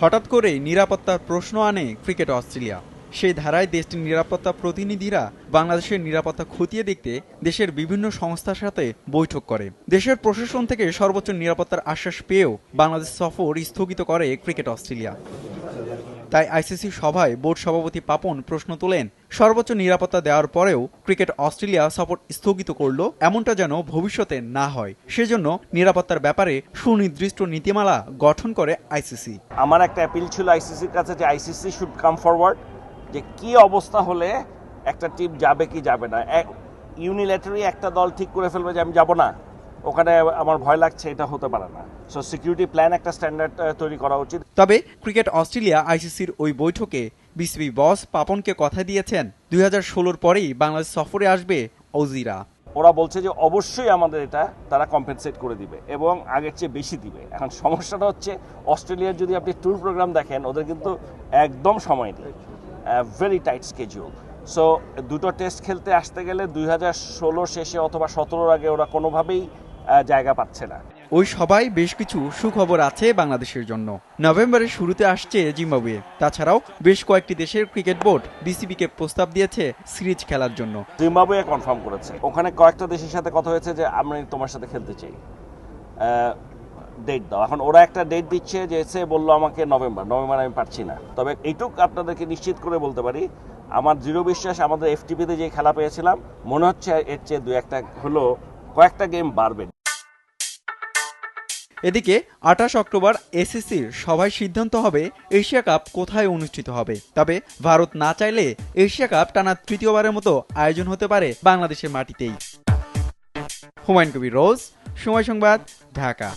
হঠাৎ করেই নিরাপত্তার প্রশ্ন আনে ক্রিকেট অস্ট্রেলিয়া। সেই ধারায় দেশটির নিরাপত্তা প্রতিনিধিরা বাংলাদেশের নিরাপত্তা খতিয়ে দেখতে দেশের বিভিন্ন সংস্থার সাথে বৈঠক করে। দেশের প্রশাসন থেকে সর্বোচ্চ নিরাপত্তার আশ্বাস পেয়েও বাংলাদেশ সফর স্থগিত করে ক্রিকেট অস্ট্রেলিয়া। তাই আইসিসি সভায় বোর্ড সভাপতি পাপন প্রশ্ন তোলেন, সর্বোচ্চ নিরাপত্তা দেওয়ার পরেও ক্রিকেট অস্ট্রেলিয়া সফর স্থগিত করলো, এমনটা যেন ভবিষ্যতে না হয়। সেজন্য নিরাপত্তার ব্যাপারে সুনির্দিষ্ট নীতিমালা গঠন করে আইসিসি। আমার একটা অ্যাপিল ছিল আইসিসির কাছে যে আইসিসি শুড কাম ফরওয়ার্ড, যে কি অবস্থা হলে একটা টিম যাবে কি যাবে না। ইউনিল্যাটারি একটা দল ঠিক করে ফেলবে যে আমি যাব না, ওখানে আমার ভয় লাগছে, এটা হতে পারে না। সো সিকিউরিটি প্ল্যান একটা স্ট্যান্ডার্ড তৈরি করা উচিত। তবে ক্রিকেট অস্ট্রেলিয়া আইসিসির ওই বৈঠকে বিসিবি বস পাপনকে কথা দিয়েছেন 2016-র পরেই বাংলাদেশ সফরে আসবে অজিরা। ওরা বলছে যে অবশ্যই আমাদের এটা তারা কম্পেনসেট করে দিবে এবং আগের চেয়ে বেশি দিবে। এখন সমস্যাটা হচ্ছে অস্ট্রেলিয়ার যদি আপনি ট্যুর প্রোগ্রাম দেখেন, ওদের কিন্তু একদম সময় নেই, ভেরি টাইট স্কেডিউল। সো দুটো টেস্ট খেলতে আসতে গেলে 2016 শেষে অথবা 17-র আগে ওরা কোনোভাবেই জায়গা পাচ্ছে না। ওই সবাই বেশ কিছু সুখবর আছে বাংলাদেশের জন্য। নভেম্বরের শুরুতে আসছে জিম্বাবুয়ে। তাছাড়াও বেশ কয়েকটি দেশের ক্রিকেট বোর্ড বিসিবিকে প্রস্তাব দিয়েছে সিরিজ খেলার জন্য। জিম্বাবুয়ে কনফার্ম করেছে, ওখানে কয়েকটা দেশের সাথে কথা হয়েছে যে আমরা তোমার সাথে খেলতে চাই, ডেট দাও। এখন ওরা একটা ডেট দিচ্ছে, যে এসে বললো আমাকে নভেম্বর আমি পারছি না। তবে এইটুক আপনাদেরকে নিশ্চিত করে বলতে পারি, আমার দৃঢ় বিশ্বাস আমাদের এফটিপিতে যে খেলা পেয়েছিলাম, মনে হচ্ছে এর চেয়ে কয়েকটা গেম বাড়বে। এদিকে 28 অক্টোবর এসিসির সভায় সিদ্ধান্ত হবে এশিয়া কাপ কোথায় অনুষ্ঠিত হবে। তবে ভারত না চাইলে এশিয়া কাপ টানা তৃতীয়বারের মতো আয়োজন হতে পারে বাংলাদেশের মাটিতেই। হুমায়ুন কবির রোজ, সময় সংবাদ, ঢাকা।